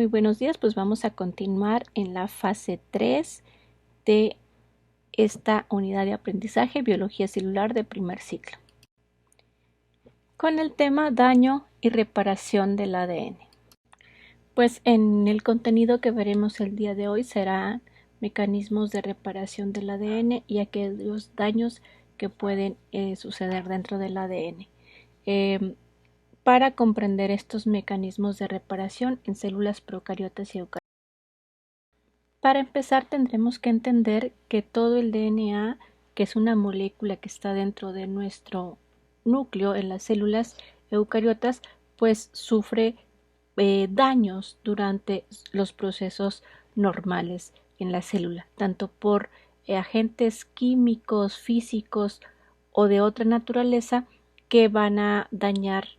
Muy buenos días, pues vamos a continuar en la fase 3 de esta unidad de aprendizaje biología celular de primer ciclo, con el tema daño y reparación del ADN. Pues en el contenido que veremos el día de hoy serán mecanismos de reparación del ADN y aquellos daños que pueden suceder dentro del ADN. Para comprender estos mecanismos de reparación en células procariotas y eucariotas. Para empezar tendremos que entender que todo el DNA, que es una molécula que está dentro de nuestro núcleo en las células eucariotas, pues sufre daños durante los procesos normales en la célula, tanto por agentes químicos, físicos o de otra naturaleza que van a dañar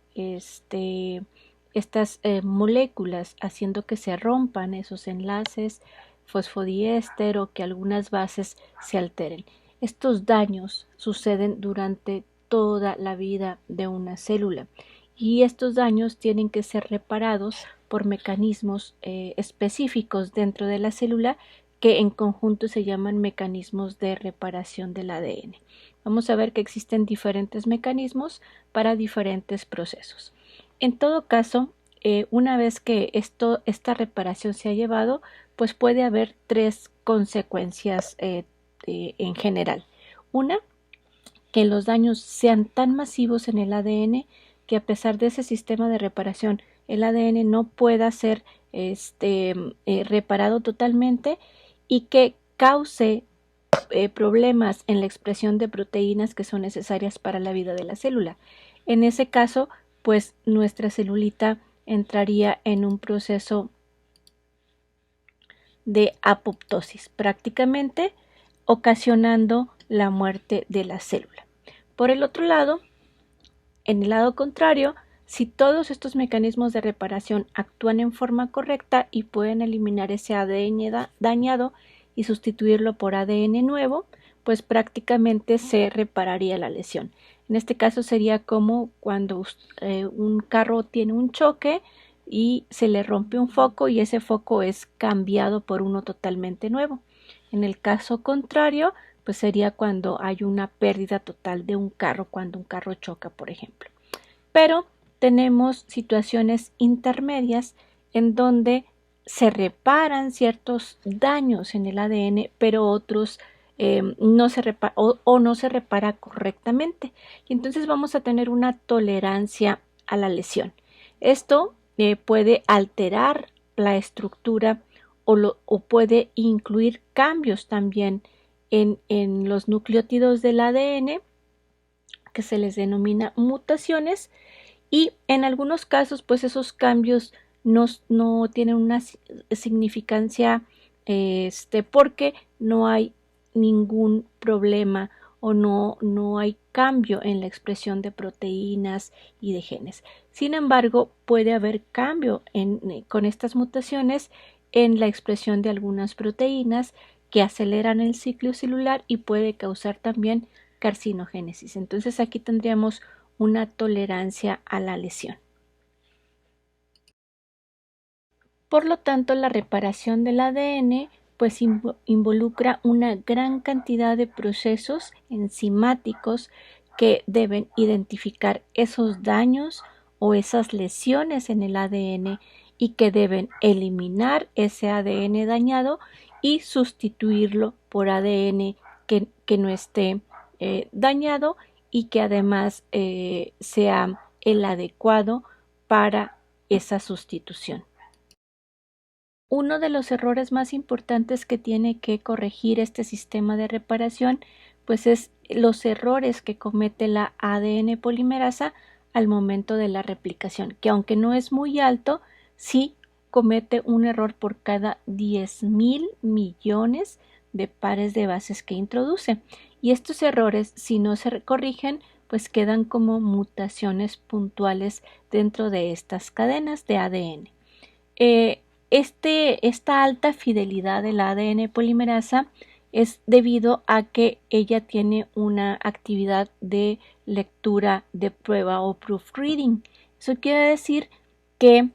estas moléculas, haciendo que se rompan esos enlaces fosfodiéster o que algunas bases se alteren. Estos daños suceden durante toda la vida de una célula y estos daños tienen que ser reparados por mecanismos específicos dentro de la célula que en conjunto se llaman mecanismos de reparación del ADN. Vamos a ver que existen diferentes mecanismos para diferentes procesos. En todo caso, una vez que esta reparación se ha llevado, pues puede haber tres consecuencias en general. Una, que los daños sean tan masivos en el ADN que a pesar de ese sistema de reparación, el ADN no pueda ser reparado totalmente y que cause problemas en la expresión de proteínas que son necesarias para la vida de la célula. En ese caso, pues nuestra celulita entraría en un proceso de apoptosis, prácticamente ocasionando la muerte de la célula. Por el otro lado, en el lado contrario, si todos estos mecanismos de reparación actúan en forma correcta y pueden eliminar ese ADN dañado y sustituirlo por ADN nuevo, pues prácticamente se repararía la lesión. En este caso sería como cuando un carro tiene un choque y se le rompe un foco y ese foco es cambiado por uno totalmente nuevo. En el caso contrario, pues sería cuando hay una pérdida total de un carro, cuando un carro choca, por ejemplo. Pero tenemos situaciones intermedias en donde se reparan ciertos daños en el ADN, pero otros no se repara o no se repara correctamente. Y entonces vamos a tener una tolerancia a la lesión. Esto puede alterar la estructura o puede incluir cambios también en los nucleótidos del ADN, que se les denomina mutaciones, y en algunos casos pues esos cambios no tienen una significancia porque no hay ningún problema o no hay cambio en la expresión de proteínas y de genes. Sin embargo, puede haber cambio con estas mutaciones en la expresión de algunas proteínas que aceleran el ciclo celular y puede causar también carcinogénesis. Entonces aquí tendríamos una tolerancia a la lesión. Por lo tanto, la reparación del ADN pues involucra una gran cantidad de procesos enzimáticos que deben identificar esos daños o esas lesiones en el ADN y que deben eliminar ese ADN dañado y sustituirlo por ADN que no esté dañado y que además sea el adecuado para esa sustitución. Uno de los errores más importantes que tiene que corregir este sistema de reparación pues es los errores que comete la ADN polimerasa al momento de la replicación, que aunque no es muy alto, sí comete un error por cada 10.000 millones de pares de bases que introduce. Y estos errores, si no se corrigen, pues quedan como mutaciones puntuales dentro de estas cadenas de ADN. Esta alta fidelidad del ADN polimerasa es debido a que ella tiene una actividad de lectura de prueba o proofreading. Eso quiere decir que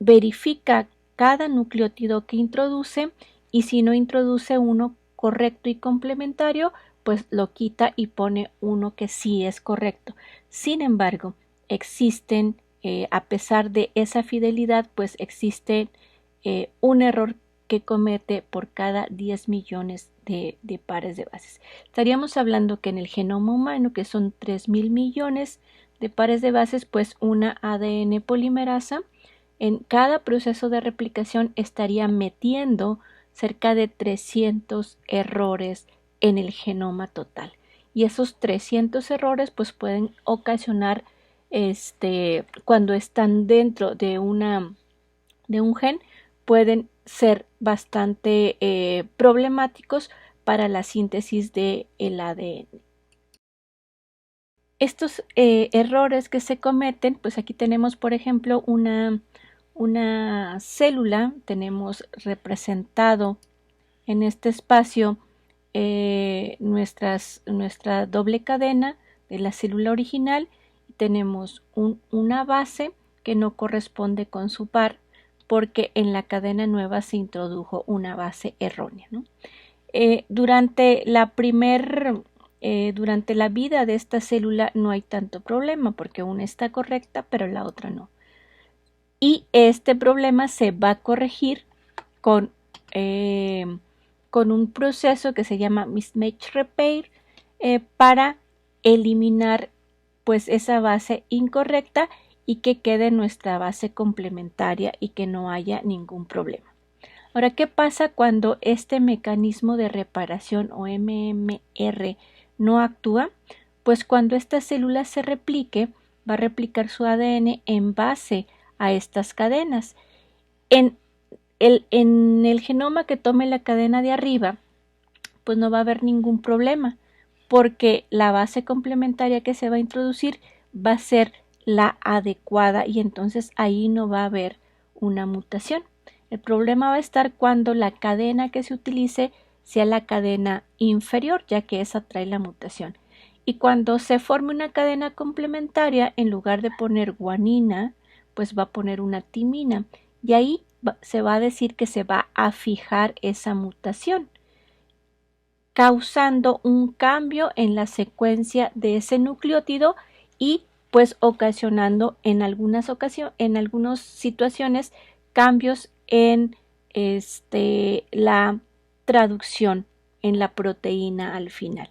verifica cada nucleótido que introduce, y si no introduce uno correcto y complementario, pues lo quita y pone uno que sí es correcto. Sin embargo, existen, a pesar de esa fidelidad, pues existe un error que comete por cada 10 millones de pares de bases. Estaríamos hablando que en el genoma humano, que son 3.000 millones de pares de bases, pues una ADN polimerasa en cada proceso de replicación estaría metiendo cerca de 300 errores en el genoma total. Y esos 300 errores pues pueden ocasionar, cuando están dentro de un gen, pueden ser bastante problemáticos para la síntesis del ADN. Estos errores que se cometen, pues aquí tenemos, por ejemplo, una célula, tenemos representado en este espacio nuestra doble cadena de la célula original, y tenemos una base que no corresponde con su par porque en la cadena nueva se introdujo una base errónea, ¿no? Durante la vida de esta célula no hay tanto problema porque una está correcta pero la otra no. Y este problema se va a corregir con un proceso que se llama mismatch repair para eliminar pues esa base incorrecta y que quede nuestra base complementaria y que no haya ningún problema. Ahora, ¿qué pasa cuando este mecanismo de reparación o MMR no actúa? Pues cuando esta célula se replique, va a replicar su ADN en base a estas cadenas. En el genoma que tome la cadena de arriba, pues no va a haber ningún problema, porque la base complementaria que se va a introducir va a ser la adecuada y entonces ahí no va a haber una mutación. El problema va a estar cuando la cadena que se utilice sea la cadena inferior, ya que esa trae la mutación. Y cuando se forme una cadena complementaria, en lugar de poner guanina, pues va a poner una timina. Y ahí se va a decir que se va a fijar esa mutación, causando un cambio en la secuencia de ese nucleótido y pues ocasionando en algunas situaciones cambios en la traducción en la proteína al final.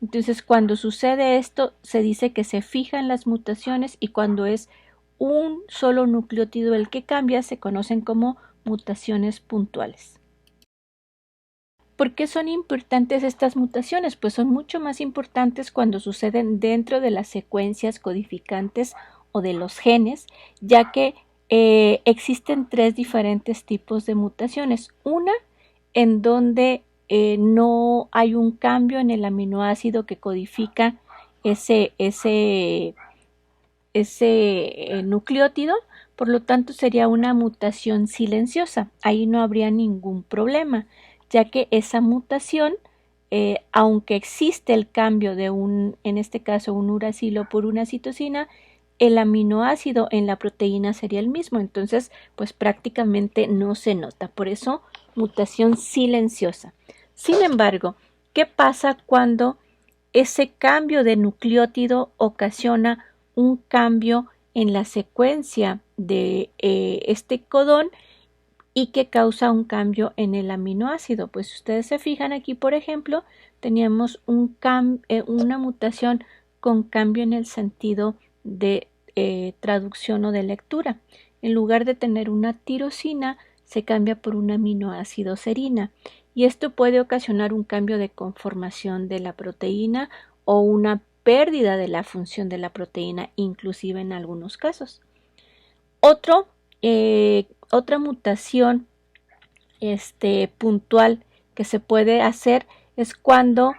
Entonces, cuando sucede esto, se dice que se fijan las mutaciones, y cuando es un solo nucleótido el que cambia, se conocen como mutaciones puntuales. ¿Por qué son importantes estas mutaciones? Pues son mucho más importantes cuando suceden dentro de las secuencias codificantes o de los genes, ya que existen 3 diferentes tipos de mutaciones. Una en donde no hay un cambio en el aminoácido que codifica ese nucleótido, por lo tanto sería una mutación silenciosa. Ahí no habría ningún problema, ya que esa mutación, aunque existe el cambio de en este caso un uracilo por una citosina, el aminoácido en la proteína sería el mismo, entonces pues prácticamente no se nota. Por eso, mutación silenciosa. Sin embargo, ¿qué pasa cuando ese cambio de nucleótido ocasiona un cambio en la secuencia de este codón y que causa un cambio en el aminoácido? Pues si ustedes se fijan aquí, por ejemplo, teníamos una mutación con cambio en el sentido de traducción o de lectura. En lugar de tener una tirosina, se cambia por un aminoácido serina, y esto puede ocasionar un cambio de conformación de la proteína o una pérdida de la función de la proteína, inclusive en algunos casos. Otra mutación puntual que se puede hacer es cuando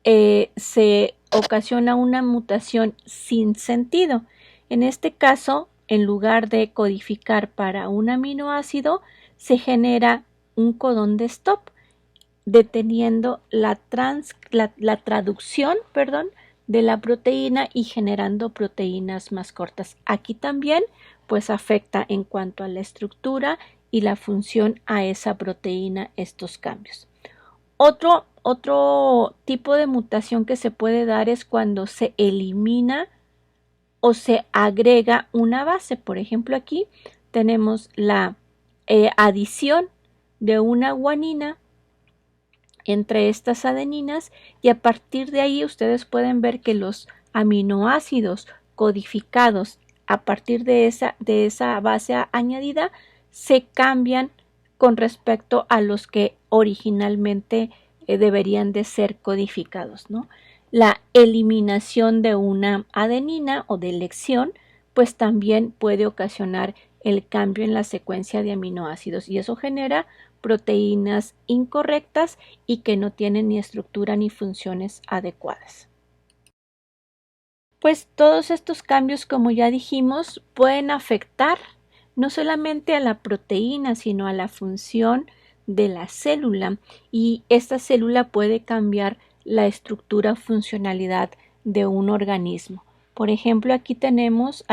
se ocasiona una mutación sin sentido. En este caso, en lugar de codificar para un aminoácido, se genera un codón de stop, deteniendo la traducción, de la proteína y generando proteínas más cortas. Aquí también pues afecta en cuanto a la estructura y la función a esa proteína estos cambios. Otro tipo de mutación que se puede dar es cuando se elimina o se agrega una base. Por ejemplo, aquí tenemos la adición de una guanina entre estas adeninas y a partir de ahí ustedes pueden ver que los aminoácidos codificados a partir de esa base añadida se cambian con respecto a los que originalmente deberían de ser codificados, ¿no? La eliminación de una adenina o de elección pues también puede ocasionar el cambio en la secuencia de aminoácidos y eso genera proteínas incorrectas y que no tienen ni estructura ni funciones adecuadas. Pues todos estos cambios, como ya dijimos, pueden afectar no solamente a la proteína, sino a la función de la célula y esta célula puede cambiar la estructura o funcionalidad de un organismo. Por ejemplo, aquí tenemos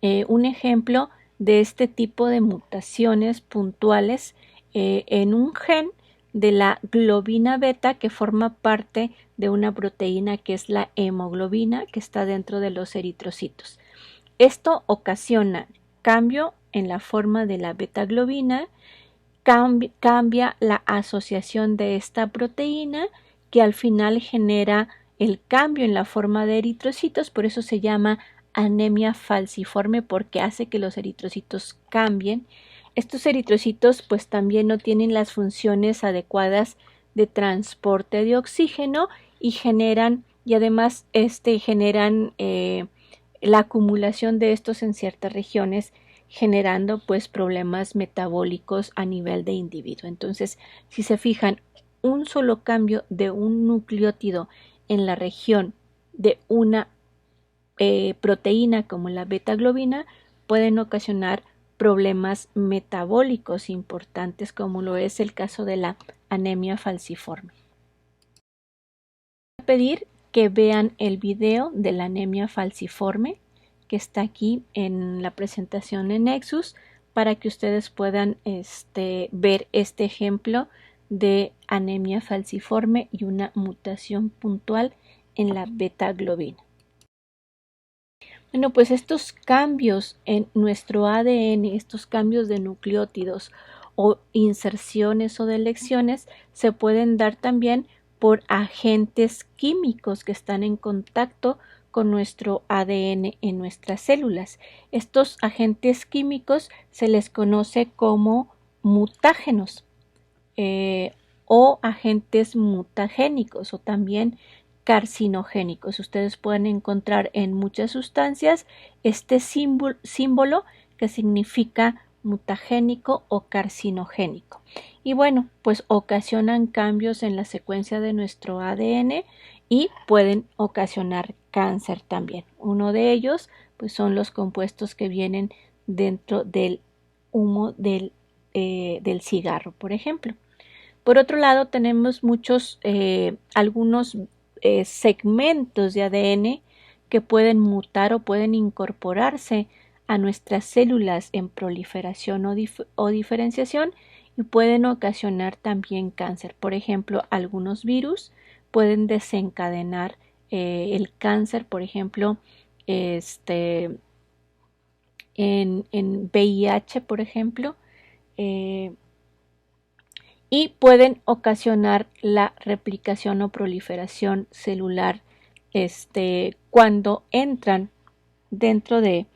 un ejemplo de este tipo de mutaciones puntuales en un gen de la globina beta que forma parte de una proteína que es la hemoglobina que está dentro de los eritrocitos. Esto ocasiona cambio en la forma de la beta-globina, cambia la asociación de esta proteína que al final genera el cambio en la forma de eritrocitos, por eso se llama anemia falciforme porque hace que los eritrocitos cambien. Estos eritrocitos pues también no tienen las funciones adecuadas de transporte de oxígeno y además generan la acumulación de estos en ciertas regiones generando pues problemas metabólicos a nivel de individuo. Entonces, si se fijan, un solo cambio de un nucleótido en la región de una proteína como la beta-globina pueden ocasionar problemas metabólicos importantes como lo es el caso de la anemia falciforme. Voy a pedir que vean el video de la anemia falciforme que está aquí en la presentación en Nexus para que ustedes puedan ver este ejemplo de anemia falciforme y una mutación puntual en la beta-globina. Bueno, pues estos cambios en nuestro ADN, estos cambios de nucleótidos o inserciones o delecciones se pueden dar también por agentes químicos que están en contacto con nuestro ADN en nuestras células. Estos agentes químicos se les conoce como mutágenos o agentes mutagénicos o también carcinogénicos. Ustedes pueden encontrar en muchas sustancias este símbolo que significa mutagénico o carcinogénico. Y bueno, pues ocasionan cambios en la secuencia de nuestro ADN y pueden ocasionar cáncer también. Uno de ellos pues son los compuestos que vienen dentro del humo del cigarro, por ejemplo. Por otro lado, tenemos algunos segmentos de ADN que pueden mutar o pueden incorporarse a nuestras células en proliferación o diferenciación y pueden ocasionar también cáncer. Por ejemplo, algunos virus pueden desencadenar el cáncer, por ejemplo, en VIH, por ejemplo, y pueden ocasionar la replicación o proliferación celular cuando entran dentro de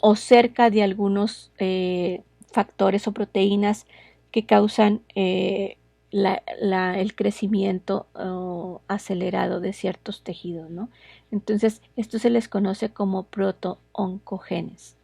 o cerca de algunos factores o proteínas que causan el crecimiento acelerado de ciertos tejidos, ¿no? Entonces, esto se les conoce como proto-oncogenes.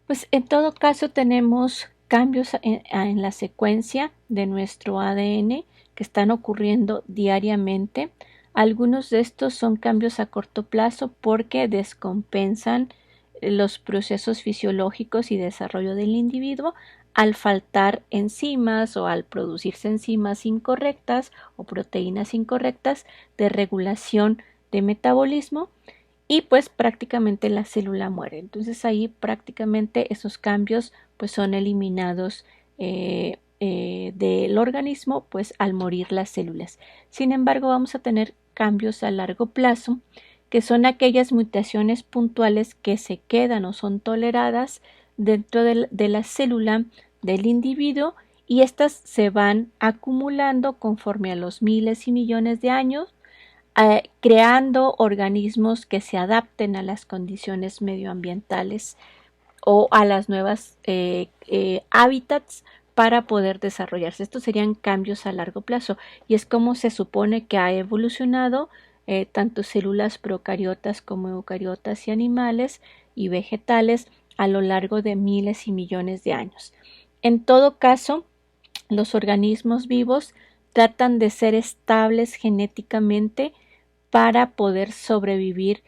Pues en todo caso tenemos cambios en la secuencia de nuestro ADN que están ocurriendo diariamente. Algunos de estos son cambios a corto plazo porque descompensan los procesos fisiológicos y desarrollo del individuo al faltar enzimas o al producirse enzimas incorrectas o proteínas incorrectas de regulación de metabolismo. y pues prácticamente la célula muere. Entonces ahí prácticamente esos cambios pues son eliminados del organismo pues al morir las células. Sin embargo, vamos a tener cambios a largo plazo, que son aquellas mutaciones puntuales que se quedan o son toleradas dentro de la célula del individuo, y estas se van acumulando conforme a los miles y millones de años, creando organismos que se adapten a las condiciones medioambientales o a las nuevas hábitats para poder desarrollarse. Estos serían cambios a largo plazo, y es como se supone que ha evolucionado tanto células procariotas como eucariotas y animales y vegetales a lo largo de miles y millones de años. En todo caso, los organismos vivos tratan de ser estables genéticamente para poder sobrevivir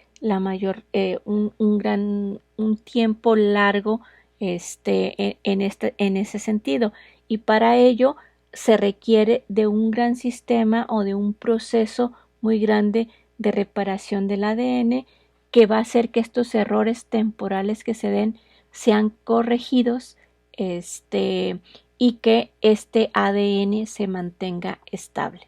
un tiempo largo en ese sentido, y para ello se requiere de un gran sistema o de un proceso muy grande de reparación del ADN, que va a hacer que estos errores temporales que se den sean corregidos, y que este ADN se mantenga estable.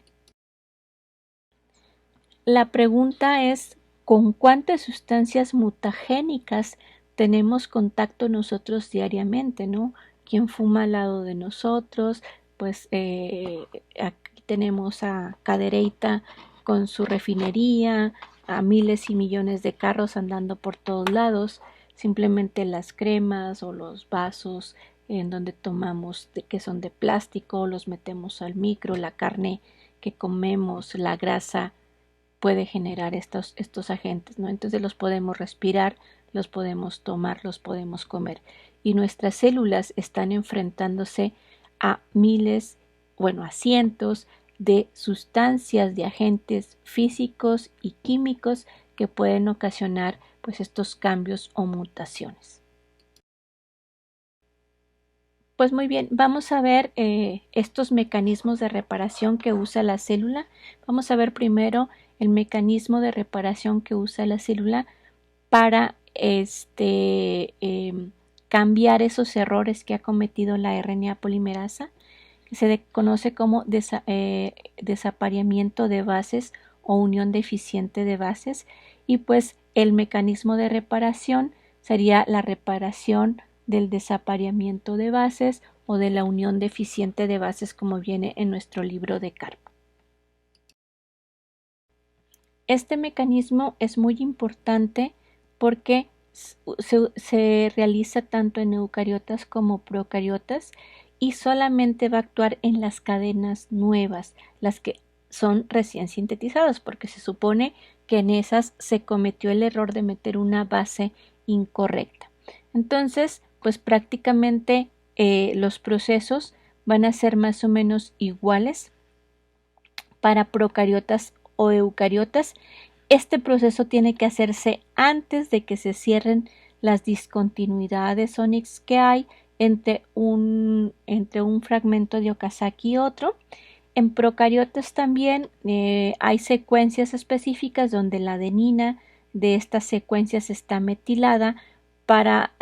La pregunta es, ¿con cuántas sustancias mutagénicas tenemos contacto nosotros diariamente, ¿no? ¿Quién fuma al lado de nosotros? Pues aquí tenemos a Cadereyta con su refinería, a miles y millones de carros andando por todos lados, simplemente las cremas o los vasos en donde tomamos que son de plástico, los metemos al micro, la carne que comemos, la grasa puede generar estos agentes, ¿no? Entonces los podemos respirar, los podemos tomar, los podemos comer. Y nuestras células están enfrentándose a miles, bueno, a cientos de sustancias, de agentes físicos y químicos que pueden ocasionar pues estos cambios o mutaciones. Pues muy bien, vamos a ver estos mecanismos de reparación que usa la célula. Vamos a ver primero el mecanismo de reparación que usa la célula para cambiar esos errores que ha cometido la RNA polimerasa, que se conoce como desapareamiento de bases o unión deficiente de bases, y pues el mecanismo de reparación sería la reparación del desapareamiento de bases o de la unión deficiente de bases, como viene en nuestro libro de Karp. Este mecanismo es muy importante porque se realiza tanto en eucariotas como procariotas, y solamente va a actuar en las cadenas nuevas, las que son recién sintetizadas, porque se supone que en esas se cometió el error de meter una base incorrecta. Entonces, pues prácticamente los procesos van a ser más o menos iguales para procariotas o eucariotas. Este proceso tiene que hacerse antes de que se cierren las discontinuidades ONIX que hay entre un fragmento de Okazaki y otro. En procariotas también hay secuencias específicas donde la adenina de estas secuencias está metilada para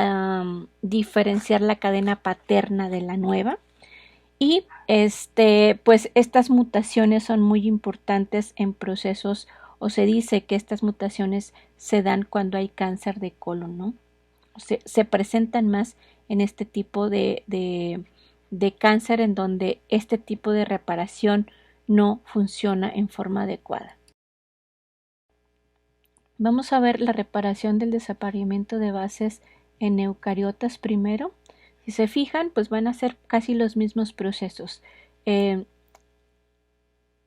diferenciar la cadena paterna de la nueva. Y pues estas mutaciones son muy importantes en procesos, o se dice que estas mutaciones se dan cuando hay cáncer de colon, ¿no? Se presentan más en este tipo de cáncer en donde este tipo de reparación no funciona en forma adecuada. Vamos a ver la reparación del desaparecimiento de bases en eucariotas primero. Si se fijan, pues van a ser casi los mismos procesos.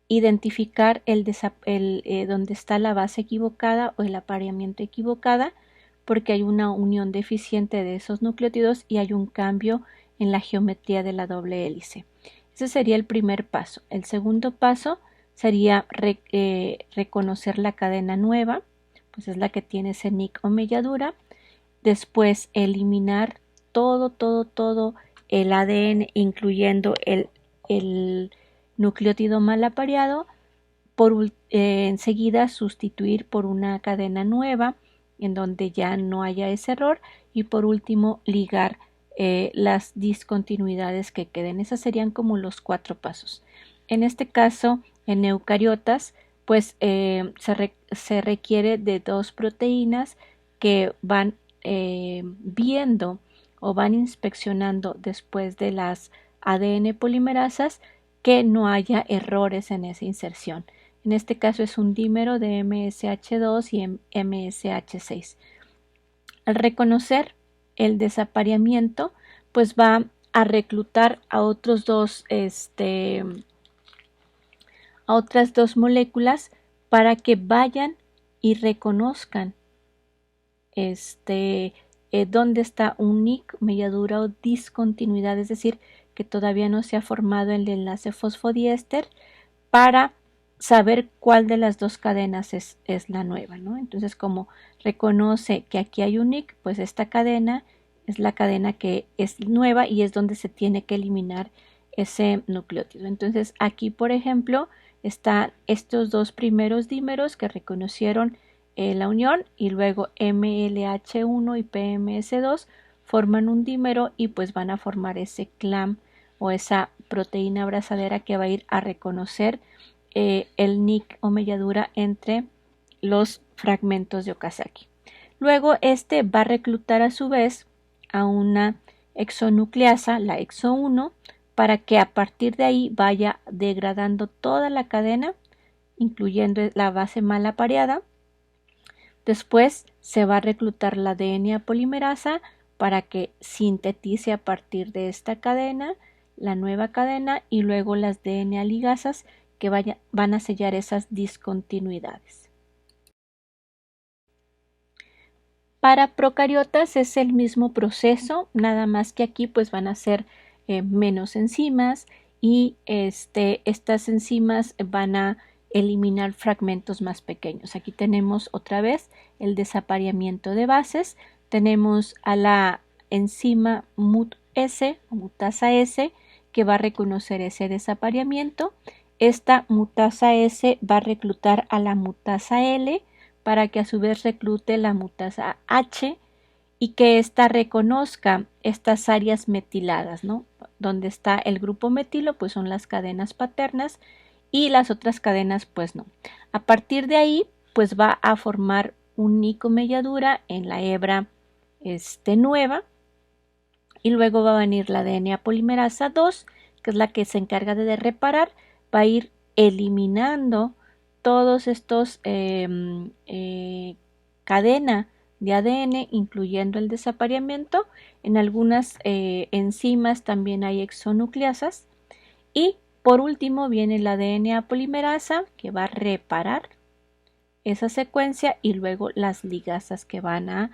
Identificar donde está la base equivocada o el apareamiento equivocada, porque hay una unión deficiente de esos nucleótidos y hay un cambio en la geometría de la doble hélice. Ese sería el primer paso. El segundo paso sería reconocer la cadena nueva, pues es la que tiene ese nick o melladura. Después eliminar todo el ADN, incluyendo el nucleótido mal apareado. Enseguida sustituir por una cadena nueva en donde ya no haya ese error, y por último ligar las discontinuidades que queden. Esas serían como los 4 pasos. En este caso, en eucariotas, pues se requiere de 2 proteínas que van viendo o van inspeccionando después de las ADN polimerasas que no haya errores en esa inserción. En este caso es un dímero de MSH2 y MSH6. Al reconocer el desapareamiento, pues va a reclutar a otras dos moléculas para que vayan y reconozcan dónde está un nick, melladura o discontinuidad, es decir, que todavía no se ha formado el enlace fosfodiéster, para saber cuál de las dos cadenas es la nueva, ¿no? Entonces, como reconoce que aquí hay un nick, pues esta cadena es la cadena que es nueva y es donde se tiene que eliminar ese nucleótido. Entonces, aquí, por ejemplo, están estos 2 primeros dímeros que reconocieron la unión, y luego MLH1 y PMS2 forman un dímero y pues van a formar ese CLAM o esa proteína abrazadera que va a ir a reconocer el nick o melladura entre los fragmentos de Okazaki. Luego va a reclutar a su vez a una exonucleasa, la exo 1, para que a partir de ahí vaya degradando toda la cadena, incluyendo la base mal apareada. Después se va a reclutar la DNA polimerasa para que sintetice a partir de esta cadena la nueva cadena, y luego las DNA ligasas que van a sellar esas discontinuidades. Para procariotas es el mismo proceso, nada más que aquí pues van a ser menos enzimas, y estas enzimas van a eliminar fragmentos más pequeños. Aquí tenemos otra vez el desapareamiento de bases. Tenemos a la enzima MUT-S o mutasa S, que va a reconocer ese desapareamiento. Esta mutasa S va a reclutar a la mutasa L para que a su vez reclute la mutasa H, y que ésta reconozca estas áreas metiladas, ¿no? Donde está el grupo metilo, pues son las cadenas paternas, y las otras cadenas, pues no. A partir de ahí, pues va a formar un nicomelladura en la hebra nueva, y luego va a venir la DNA polimerasa 2, que es la que se encarga de reparar, va a ir eliminando todos estos cadena de ADN, incluyendo el desapareamiento. En algunas enzimas también hay exonucleasas, y por último viene la DNA polimerasa, que va a reparar esa secuencia, y luego las ligasas que van a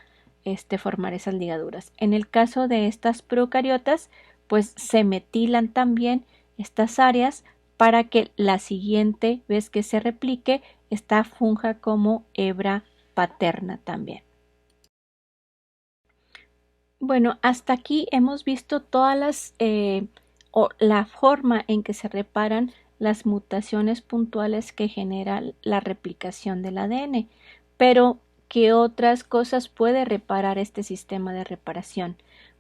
formar esas ligaduras. En el caso de estas procariotas, pues se metilan también estas áreas para que la siguiente vez que se replique, esta funja como hebra paterna también. Bueno, hasta aquí hemos visto todas las o la forma en que se reparan las mutaciones puntuales que genera la replicación del ADN. Pero, ¿qué otras cosas puede reparar este sistema de reparación?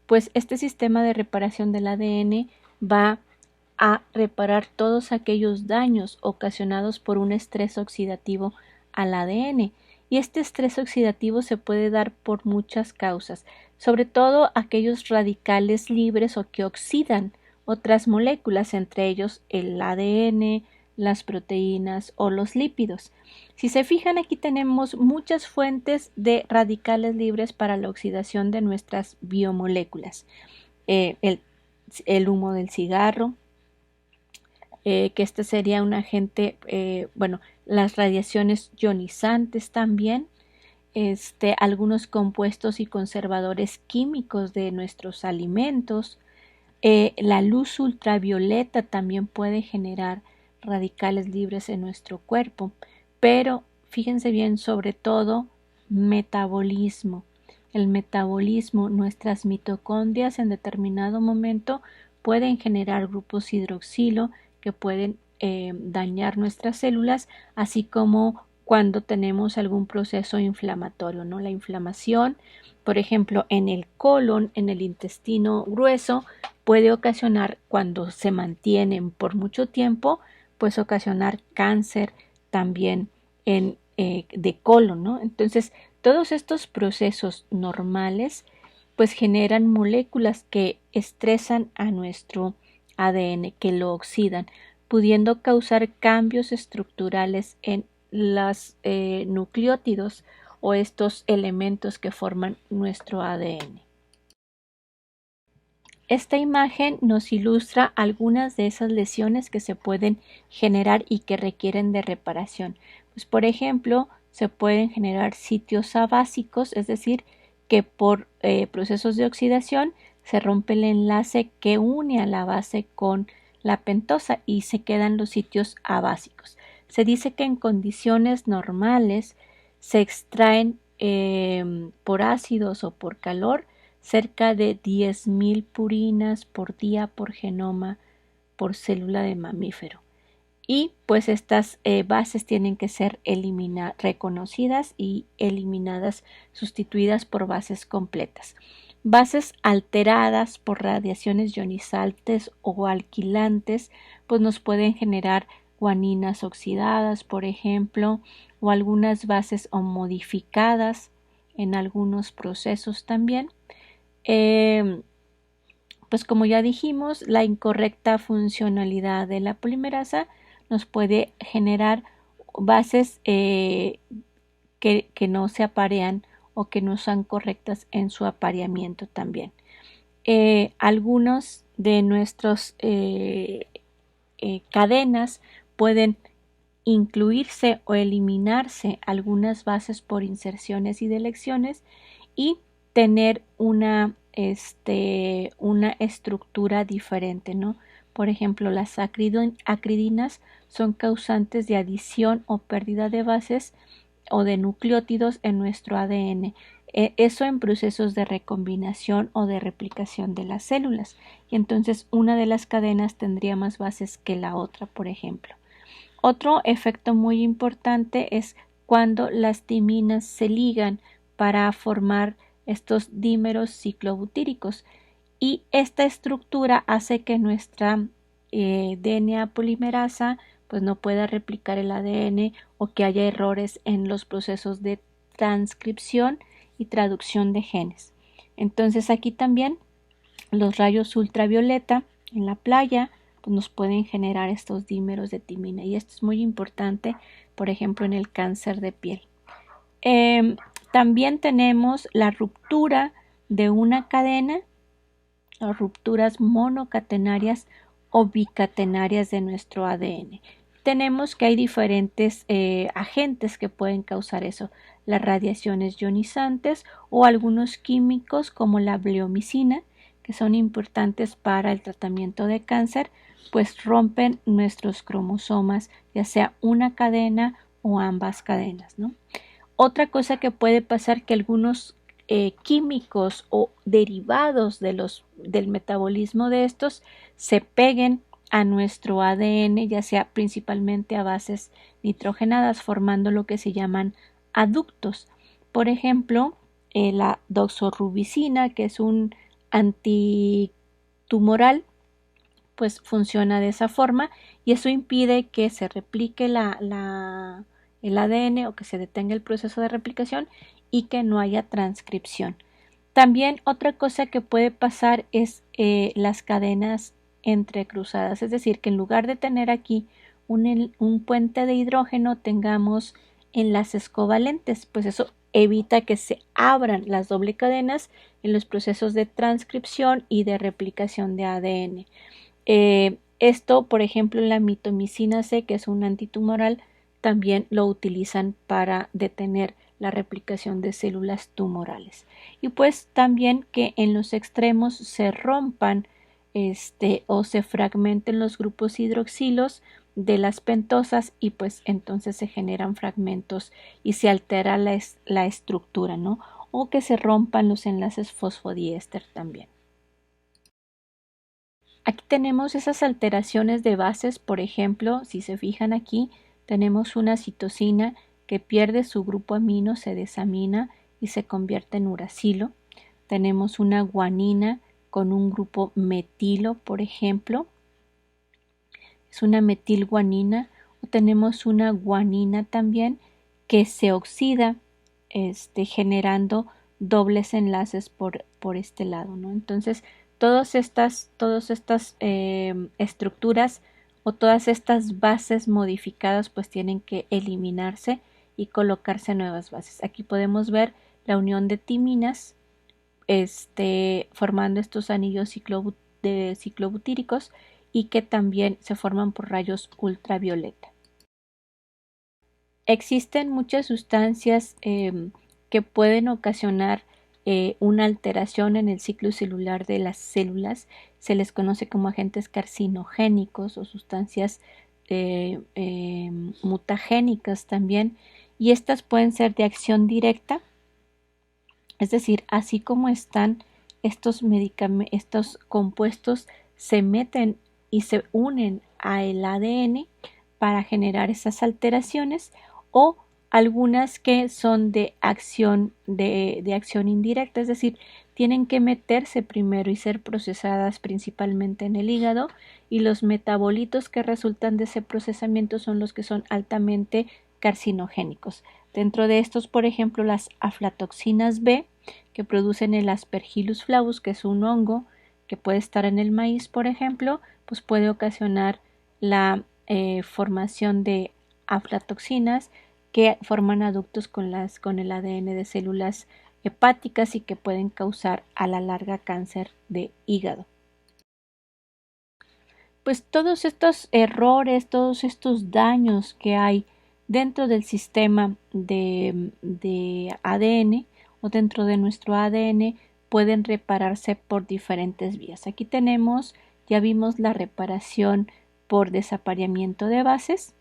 Pues este sistema de reparación del ADN va a reparar todos aquellos daños ocasionados por un estrés oxidativo al ADN. Y este estrés oxidativo se puede dar por muchas causas, sobre todo aquellos radicales libres o que oxidan otras moléculas, entre ellos el ADN, las proteínas o los lípidos. Si se fijan, aquí tenemos muchas fuentes de radicales libres para la oxidación de nuestras biomoléculas. El humo del cigarro, que este sería un agente, las radiaciones ionizantes también, algunos compuestos y conservadores químicos de nuestros alimentos. La luz ultravioleta también puede generar radicales libres en nuestro cuerpo, pero fíjense bien, sobre todo metabolismo. El metabolismo, nuestras mitocondrias en determinado momento pueden generar grupos hidroxilo que pueden dañar nuestras células, así como cuando tenemos algún proceso inflamatorio, ¿no? La inflamación, por ejemplo, en el colon, en el intestino grueso, puede ocasionar, cuando se mantienen por mucho tiempo, pues ocasionar cáncer también de colon, ¿no? Entonces, todos estos procesos normales pues generan moléculas que estresan a nuestro ADN, que lo oxidan, pudiendo causar cambios estructurales en los nucleótidos o estos elementos que forman nuestro ADN. Esta imagen nos ilustra algunas de esas lesiones que se pueden generar y que requieren de reparación. Pues, por ejemplo, se pueden generar sitios abásicos, es decir, que por procesos de oxidación se rompe el enlace que une a la base con la pentosa y se quedan los sitios abásicos. Se dice que en condiciones normales se extraen por ácidos o por calor cerca de 10.000 purinas por día por genoma por célula de mamífero. Y pues estas bases tienen que ser reconocidas y eliminadas, sustituidas por bases completas. Bases alteradas por radiaciones ionizantes o alquilantes, pues nos pueden generar guaninas oxidadas, por ejemplo, o algunas bases o modificadas en algunos procesos también. Pues como ya dijimos, la incorrecta funcionalidad de la polimerasa nos puede generar bases que no se aparean o que no son correctas en su apareamiento también. Algunos de nuestras cadenas pueden incluirse o eliminarse algunas bases por inserciones y delecciones y tener una estructura diferente, ¿no? Por ejemplo, las acridinas son causantes de adición o pérdida de bases o de nucleótidos en nuestro ADN. Eso en procesos de recombinación o de replicación de las células. Y entonces una de las cadenas tendría más bases que la otra, por ejemplo. Otro efecto muy importante es cuando las timinas se ligan para formar estos dímeros ciclobutíricos y esta estructura hace que nuestra DNA polimerasa pues no pueda replicar el ADN o que haya errores en los procesos de transcripción y traducción de genes. Entonces aquí también los rayos ultravioleta en la playa pues nos pueden generar estos dímeros de timina y esto es muy importante, por ejemplo, en el cáncer de piel. También tenemos la ruptura de una cadena, las rupturas monocatenarias o bicatenarias de nuestro ADN. Tenemos que hay diferentes agentes que pueden causar eso, las radiaciones ionizantes o algunos químicos como la bleomicina, que son importantes para el tratamiento de cáncer, pues rompen nuestros cromosomas, ya sea una cadena o ambas cadenas, ¿no? Otra cosa que puede pasar que algunos químicos o derivados del metabolismo de estos se peguen a nuestro ADN, ya sea principalmente a bases nitrogenadas, formando lo que se llaman aductos. Por ejemplo, la doxorubicina, que es un antitumoral, pues funciona de esa forma y eso impide que se replique el ADN o que se detenga el proceso de replicación y que no haya transcripción. También otra cosa que puede pasar es las cadenas entrecruzadas, es decir, que en lugar de tener aquí un puente de hidrógeno tengamos enlaces covalentes, pues eso evita que se abran las doble cadenas en los procesos de transcripción y de replicación de ADN. Esto, por ejemplo, la mitomicina C, que es un antitumoral, también lo utilizan para detener la replicación de células tumorales. Y pues también que en los extremos se rompan o se fragmenten los grupos hidroxilos de las pentosas y pues entonces se generan fragmentos y se altera la estructura, ¿no? O que se rompan los enlaces fosfodiéster también. Aquí tenemos esas alteraciones de bases, por ejemplo, si se fijan aquí, tenemos una citosina que pierde su grupo amino, se desamina y se convierte en uracilo. Tenemos una guanina con un grupo metilo, por ejemplo. Es una metilguanina. O tenemos una guanina también que se oxida, generando dobles enlaces por este lado, ¿no? Entonces, todas estas estructuras o todas estas bases modificadas pues tienen que eliminarse y colocarse nuevas bases. Aquí podemos ver la unión de timinas formando estos anillos ciclobutíricos y que también se forman por rayos ultravioleta. Existen muchas sustancias que pueden ocasionar una alteración en el ciclo celular de las células. Se les conoce como agentes carcinogénicos o sustancias mutagénicas también, y estas pueden ser de acción directa, es decir, así como están estos compuestos se meten y se unen al ADN para generar esas alteraciones, o algunas que son de acción indirecta, es decir, tienen que meterse primero y ser procesadas principalmente en el hígado, y los metabolitos que resultan de ese procesamiento son los que son altamente carcinogénicos. Dentro de estos, por ejemplo, las aflatoxinas B, que producen el Aspergillus flavus, que es un hongo que puede estar en el maíz, por ejemplo, pues puede ocasionar la formación de aflatoxinas que forman aductos con el ADN de células hepáticas y que pueden causar a la larga cáncer de hígado. Pues todos estos errores, todos estos daños que hay dentro del sistema de ADN o dentro de nuestro ADN pueden repararse por diferentes vías. Aquí tenemos, ya vimos la reparación por desapareamiento de bases,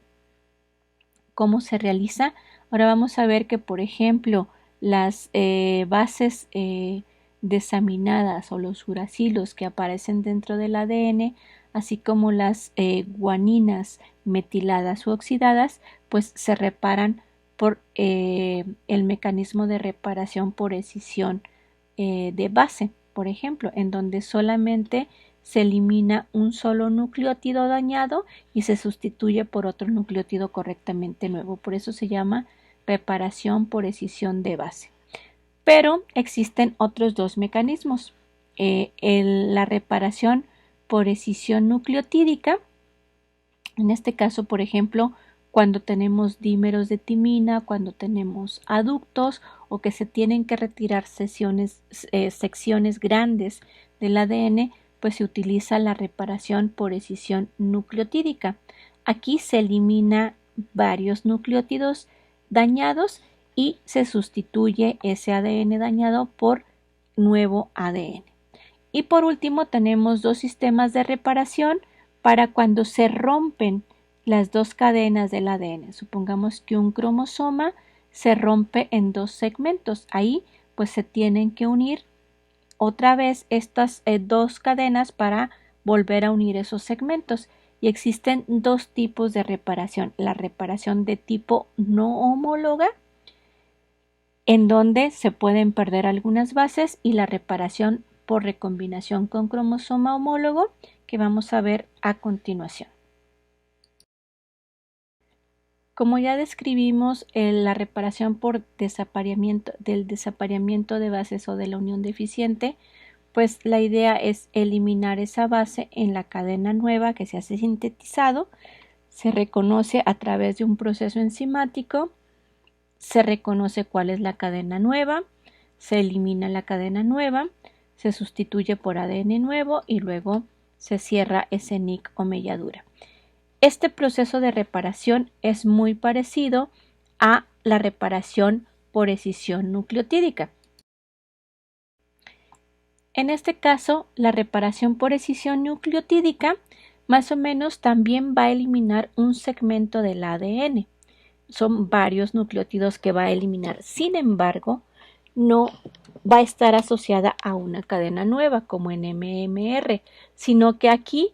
cómo se realiza. Ahora vamos a ver que, por ejemplo, las bases desaminadas o los uracilos que aparecen dentro del ADN, así como las guaninas metiladas u oxidadas, pues se reparan por el mecanismo de reparación por escisión de base, por ejemplo, en donde solamente se elimina un solo nucleótido dañado y se sustituye por otro nucleótido correctamente nuevo. Por eso se llama reparación por escisión de base. Pero existen otros dos mecanismos. La reparación por escisión nucleotídica, en este caso, por ejemplo, cuando tenemos dímeros de timina, cuando tenemos aductos o que se tienen que retirar secciones grandes del ADN, pues se utiliza la reparación por escisión nucleotídica. Aquí se elimina varios nucleótidos dañados y se sustituye ese ADN dañado por nuevo ADN. Y por último tenemos dos sistemas de reparación para cuando se rompen las dos cadenas del ADN. Supongamos que un cromosoma se rompe en dos segmentos. Ahí pues se tienen que unir otra vez estas dos cadenas para volver a unir esos segmentos. Y existen dos tipos de reparación. La reparación de tipo no homóloga, en donde se pueden perder algunas bases, y la reparación por recombinación con cromosoma homólogo, que vamos a ver a continuación. Como ya describimos, la reparación por desapareamiento de bases o de la unión deficiente, pues la idea es eliminar esa base en la cadena nueva que se hace sintetizado. Se reconoce a través de un proceso enzimático, se reconoce cuál es la cadena nueva, se elimina la cadena nueva, se sustituye por ADN nuevo y luego se cierra ese nick o melladura. Este proceso de reparación es muy parecido a la reparación por escisión nucleotídica. En este caso, la reparación por escisión nucleotídica más o menos también va a eliminar un segmento del ADN. Son varios nucleótidos que va a eliminar. Sin embargo, no va a estar asociada a una cadena nueva como en MMR, sino que aquí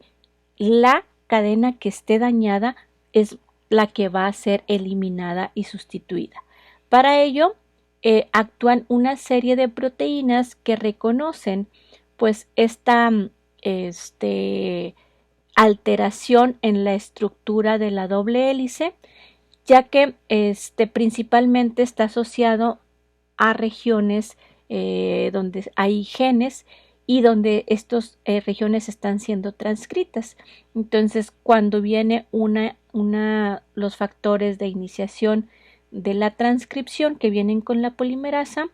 la cadena que esté dañada es la que va a ser eliminada y sustituida. Para ello, actúan una serie de proteínas que reconocen pues esta alteración en la estructura de la doble hélice, ya que principalmente está asociado a regiones donde hay genes y donde estas regiones están siendo transcritas. Entonces, cuando viene los factores de iniciación de la transcripción que vienen con la polimerasa,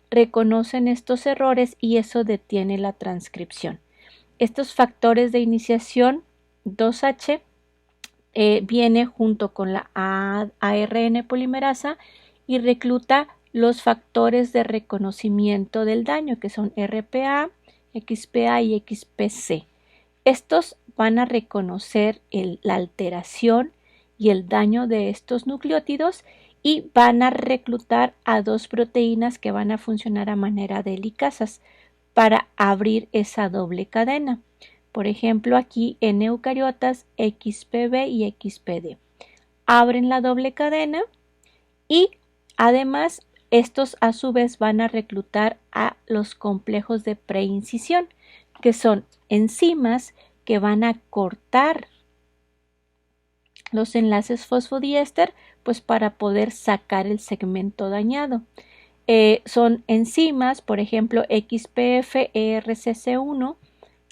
reconocen estos errores y eso detiene la transcripción. Estos factores de iniciación 2H viene junto con la ARN polimerasa y recluta los factores de reconocimiento del daño, que son RPA, XPA y XPC. Estos van a reconocer la alteración y el daño de estos nucleótidos y van a reclutar a dos proteínas que van a funcionar a manera de helicasas para abrir esa doble cadena. Por ejemplo, aquí en eucariotas XPB y XPD. Abren la doble cadena y además estos a su vez van a reclutar a los complejos de preincisión, que son enzimas que van a cortar los enlaces fosfodiéster pues para poder sacar el segmento dañado. Son enzimas, por ejemplo, XPF-ERCC1,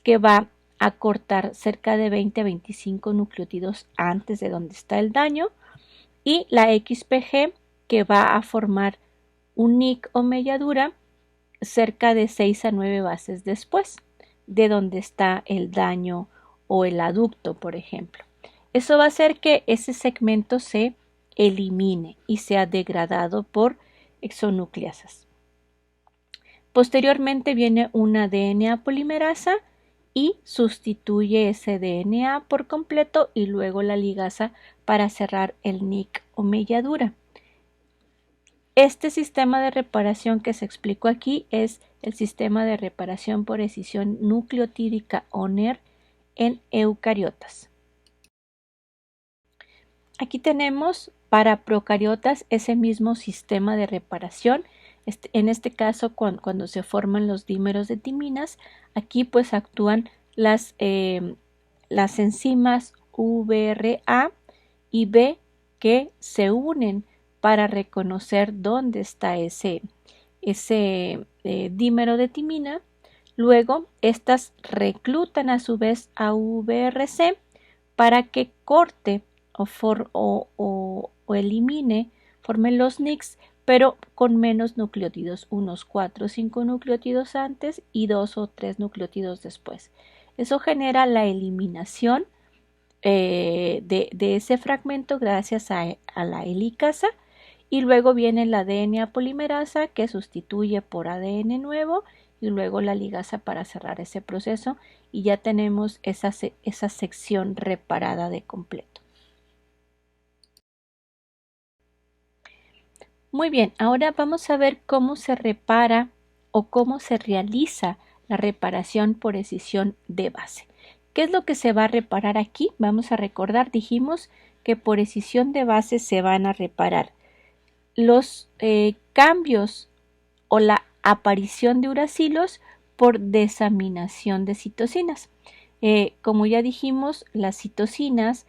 que va a cortar cerca de 20 a 25 nucleótidos antes de donde está el daño, y la XPG, que va a formar un nick o melladura cerca de 6 a 9 bases después de donde está el daño o el aducto, por ejemplo. Eso va a hacer que ese segmento se elimine y sea degradado por exonucleasas. Posteriormente viene una DNA polimerasa y sustituye ese DNA por completo y luego la ligasa para cerrar el nick o melladura. Este sistema de reparación que se explicó aquí es el sistema de reparación por escisión nucleotídica o NER en eucariotas. Aquí tenemos para procariotas ese mismo sistema de reparación. En este caso, cuando se forman los dímeros de timinas, aquí pues actúan las enzimas VRA y B que se unen para reconocer dónde está ese dímero de timina. Luego, estas reclutan a su vez a VRC para que corte o elimine, forme los nicks, pero con menos nucleótidos, unos 4 o 5 nucleótidos antes y 2 o 3 nucleótidos después. Eso genera la eliminación de ese fragmento gracias a la helicasa, y luego viene la DNA polimerasa que sustituye por ADN nuevo y luego la ligasa para cerrar ese proceso, y ya tenemos esa sección reparada de completo. Muy bien, ahora vamos a ver cómo se repara o cómo se realiza la reparación por escisión de base. ¿Qué es lo que se va a reparar aquí? Vamos a recordar, dijimos que por escisión de base se van a reparar los cambios o la aparición de uracilos por desaminación de citosinas. Como ya dijimos, las citosinas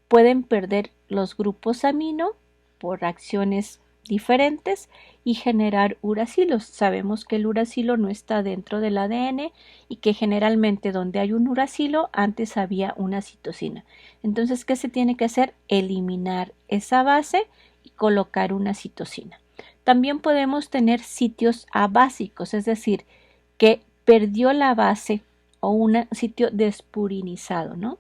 pueden perder los grupos amino por acciones diferentes y generar uracilos. Sabemos que el uracilo no está dentro del ADN y que generalmente donde hay un uracilo antes había una citosina. Entonces, ¿qué se tiene que hacer? Eliminar esa base y colocar una citosina. También podemos tener sitios abásicos, es decir, que perdió la base o un sitio despurinizado, ¿no?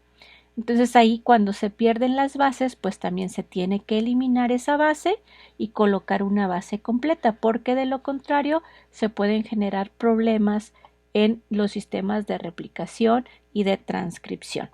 Entonces ahí cuando se pierden las bases, pues también se tiene que eliminar esa base y colocar una base completa, porque de lo contrario se pueden generar problemas en los sistemas de replicación y de transcripción.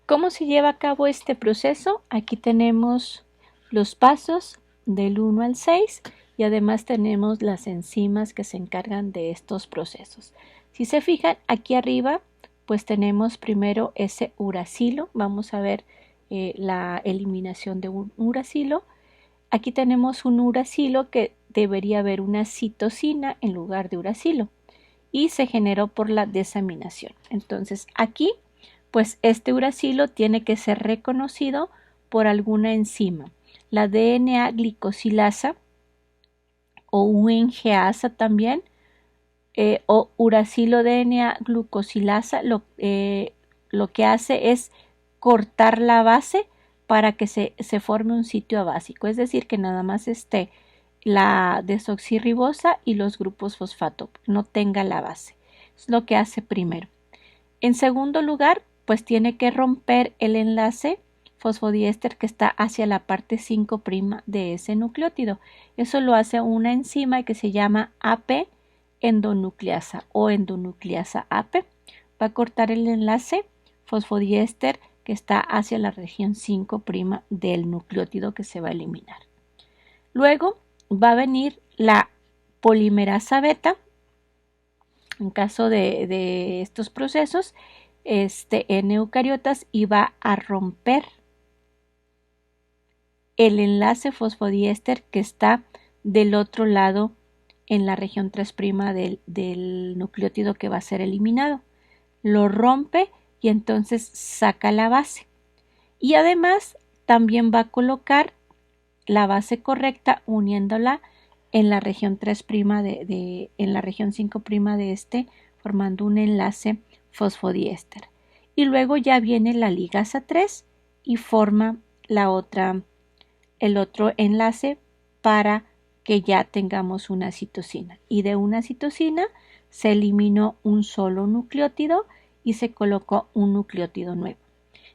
¿Cómo se lleva a cabo este proceso? Aquí tenemos los pasos del 1 al 6 y además tenemos las enzimas que se encargan de estos procesos. Si se fijan, aquí arriba pues tenemos primero ese uracilo. Vamos a ver la eliminación de un uracilo. Aquí tenemos un uracilo que debería haber una citosina en lugar de uracilo y se generó por la desaminación. Entonces aquí, pues este uracilo tiene que ser reconocido por alguna enzima. La DNA glicosilasa o UNGasa también, o uracilo DNA glucosilasa, lo que hace es cortar la base para que se forme un sitio abásico, es decir, que nada más esté la desoxirribosa y los grupos fosfato, no tenga la base. Es lo que hace primero. En segundo lugar, pues tiene que romper el enlace fosfodiéster que está hacia la parte 5' de ese nucleótido. Eso lo hace una enzima que se llama AP endonucleasa o endonucleasa AP. Va a cortar el enlace fosfodiéster que está hacia la región 5' del nucleótido que se va a eliminar. Luego va a venir la polimerasa beta. En caso de estos procesos, en eucariotas, y va a romper el enlace fosfodiéster que está del otro lado en la región 3' del nucleótido que va a ser eliminado. Lo rompe y entonces saca la base. Y además también va a colocar la base correcta uniéndola en la región 3' en la región 5' formando un enlace fosfodiéster. Y luego ya viene la ligasa 3 y forma el otro enlace para que ya tengamos una citosina. Y de una citosina se eliminó un solo nucleótido y se colocó un nucleótido nuevo.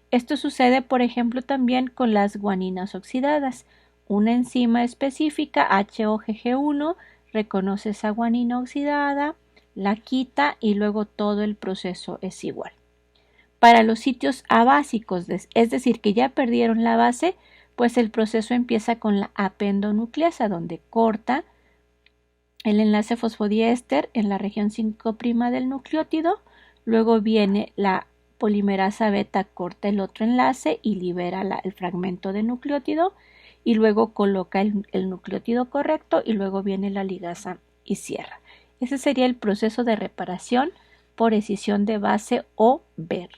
Esto sucede, por ejemplo, también con las guaninas oxidadas. Una enzima específica, HOGG1, reconoce esa guanina oxidada, la quita y luego todo el proceso es igual. Para los sitios abásicos, es decir, que ya perdieron la base, pues el proceso empieza con la apendonucleasa, donde corta el enlace fosfodiéster en la región 5' del nucleótido, luego viene la polimerasa beta, corta el otro enlace y libera el fragmento de nucleótido, y luego coloca el nucleótido correcto y luego viene la ligasa y cierra. Ese sería el proceso de reparación por escisión de base o BER.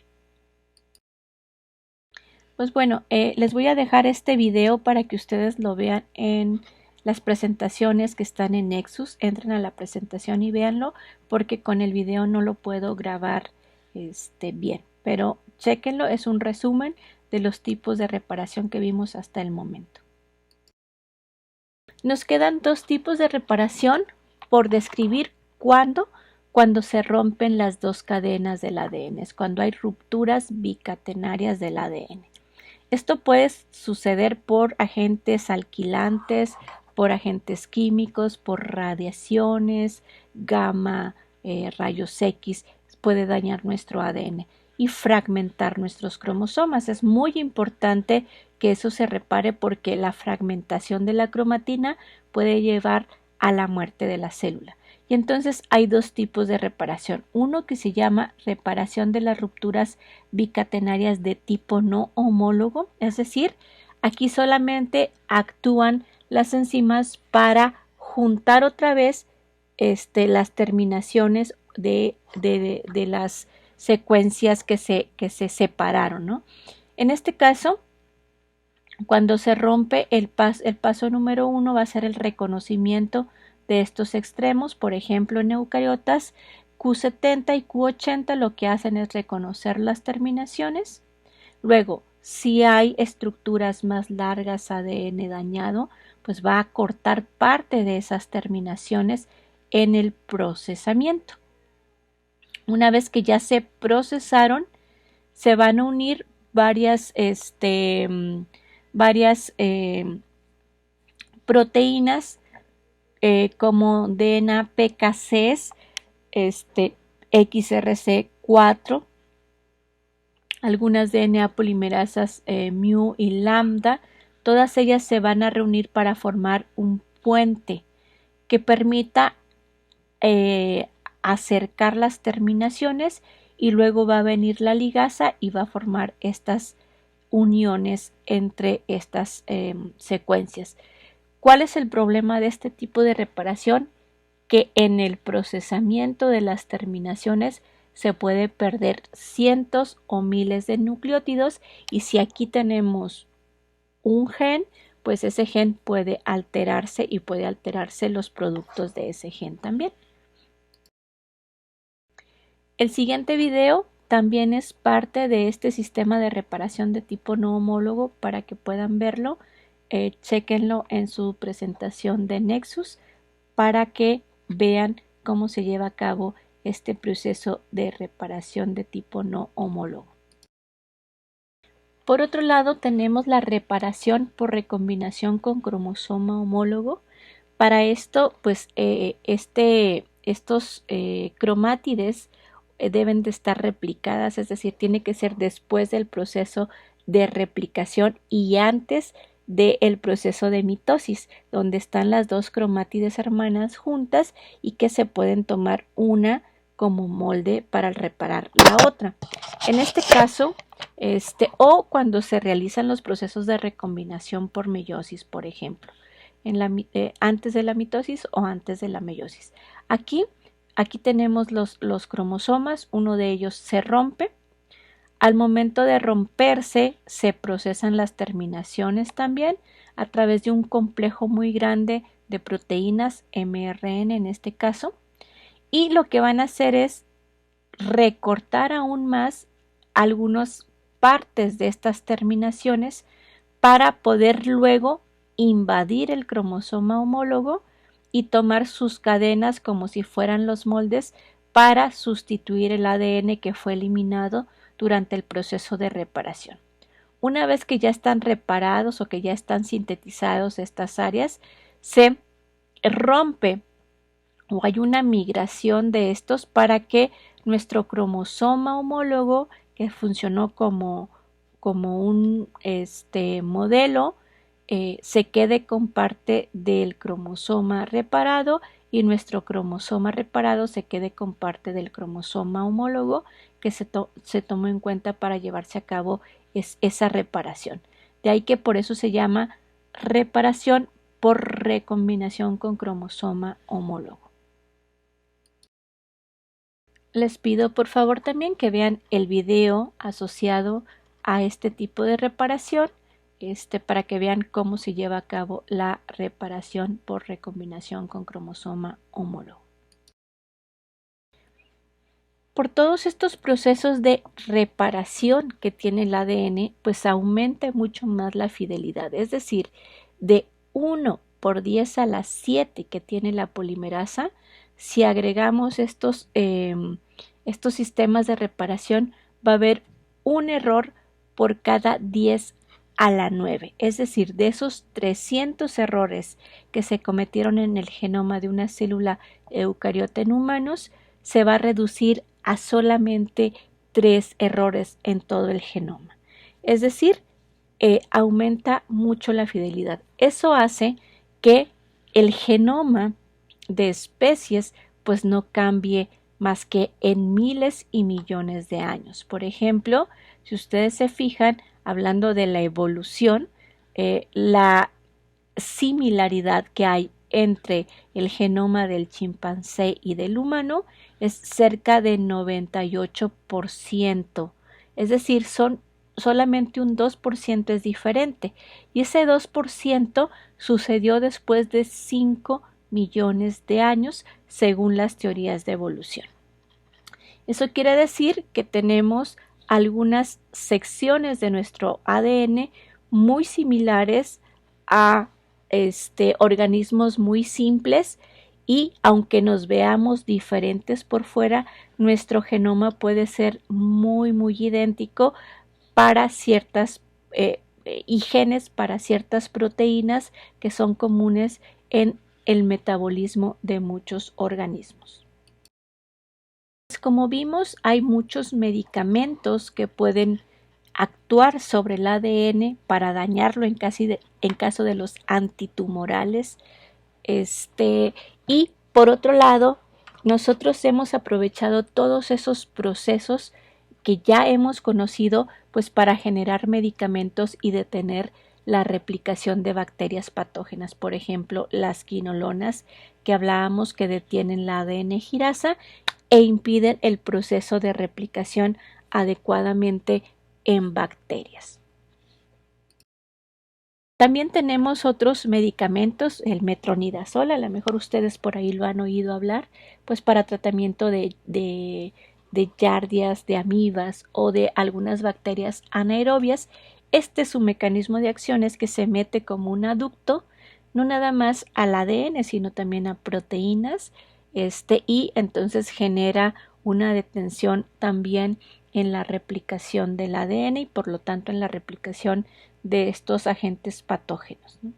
Pues bueno, les voy a dejar este video para que ustedes lo vean en las presentaciones que están en Nexus. Entren a la presentación y véanlo, porque con el video no lo puedo grabar bien. Pero chéquenlo, es un resumen de los tipos de reparación que vimos hasta el momento. Nos quedan dos tipos de reparación por describir cuando se rompen las dos cadenas del ADN, es cuando hay rupturas bicatenarias del ADN. Esto puede suceder por agentes alquilantes, por agentes químicos, por radiaciones, gamma, rayos X, puede dañar nuestro ADN y fragmentar nuestros cromosomas. Es muy importante que eso se repare porque la fragmentación de la cromatina puede llevar a la muerte de la célula. Y entonces hay dos tipos de reparación. Uno que se llama reparación de las rupturas bicatenarias de tipo no homólogo, es decir, aquí solamente actúan las enzimas para juntar otra vez las terminaciones de las secuencias que se separaron, ¿no? En este caso, cuando se rompe el paso número 1 va a ser el reconocimiento de estos extremos. Por ejemplo, en eucariotas, Q70 y Q80 lo que hacen es reconocer las terminaciones. Luego, si hay estructuras más largas, ADN dañado, pues va a cortar parte de esas terminaciones en el procesamiento. Una vez que ya se procesaron, se van a unir varias proteínas como DNA PKCs, XRC4, algunas DNA polimerasas mu y lambda. Todas ellas se van a reunir para formar un puente que permita acercar las terminaciones y luego va a venir la ligasa y va a formar estas uniones entre estas secuencias. ¿Cuál es el problema de este tipo de reparación? Que en el procesamiento de las terminaciones se puede perder cientos o miles de nucleótidos, y si aquí tenemos un gen, pues ese gen puede alterarse y puede alterarse los productos de ese gen también. El siguiente video también es parte de este sistema de reparación de tipo no homólogo. Para que puedan verlo, chéquenlo en su presentación de Nexus para que vean cómo se lleva a cabo este proceso de reparación de tipo no homólogo. Por otro lado, tenemos la reparación por recombinación con cromosoma homólogo. Para esto, pues estos cromátides deben de estar replicadas, es decir, tiene que ser después del proceso de replicación y antes del proceso de mitosis, donde están las dos cromátides hermanas juntas y que se pueden tomar una como molde para reparar la otra. En este caso, o cuando se realizan los procesos de recombinación por meiosis, por ejemplo, antes de la mitosis o antes de la meiosis. Aquí tenemos los cromosomas, uno de ellos se rompe. Al momento de romperse se procesan las terminaciones también a través de un complejo muy grande de proteínas, mRNA en este caso, y lo que van a hacer es recortar aún más algunas partes de estas terminaciones para poder luego invadir el cromosoma homólogo y tomar sus cadenas como si fueran los moldes para sustituir el ADN que fue eliminado durante el proceso de reparación. Una vez que ya están reparados o que ya están sintetizados estas áreas, se rompe o hay una migración de estos para que nuestro cromosoma homólogo, que funcionó como un modelo, se quede con parte del cromosoma reparado y nuestro cromosoma reparado se quede con parte del cromosoma homólogo que se tomó en cuenta para llevarse a cabo esa reparación. De ahí que por eso se llama reparación por recombinación con cromosoma homólogo. Les pido por favor también que vean el video asociado a este tipo de reparación, para que vean cómo se lleva a cabo la reparación por recombinación con cromosoma homólogo. Por todos estos procesos de reparación que tiene el ADN, pues aumenta mucho más la fidelidad, es decir, de 1 por 10 a la 7 que tiene la polimerasa. Si agregamos estos sistemas de reparación, va a haber un error por cada 10 a la 9. Es decir, de esos 300 errores que se cometieron en el genoma de una célula eucariota en humanos, se va a reducir a solamente 3 errores en todo el genoma. Es decir, aumenta mucho la fidelidad. Eso hace que el genoma de especies pues no cambie más que en miles y millones de años. Por ejemplo, si ustedes se fijan, hablando de la evolución, la similaridad que hay entre el genoma del chimpancé y del humano es cerca de 98%. Es decir, solamente un 2% es diferente, y ese 2% sucedió después de 5 millones de años según las teorías de evolución. Eso quiere decir que tenemos algunas secciones de nuestro ADN muy similares a organismos muy simples, y aunque nos veamos diferentes por fuera, nuestro genoma puede ser muy idéntico para ciertas y genes para ciertas proteínas que son comunes en el metabolismo de muchos organismos. Como vimos, hay muchos medicamentos que pueden actuar sobre el ADN para dañarlo en caso de los antitumorales. Y por otro lado, nosotros hemos aprovechado todos esos procesos que ya hemos conocido pues para generar medicamentos y detener la replicación de bacterias patógenas, por ejemplo, las quinolonas que hablábamos que detienen la ADN girasa e impiden el proceso de replicación adecuadamente en bacterias. También tenemos otros medicamentos, el metronidazol, a lo mejor ustedes por ahí lo han oído hablar, pues para tratamiento de yardias, de amibas o de algunas bacterias anaerobias. Este es un mecanismo de acción es que se mete como un aducto, no nada más al ADN, sino también a proteínas, y entonces genera una detención también en la replicación del ADN y por lo tanto en la replicación de estos agentes patógenos, ¿no?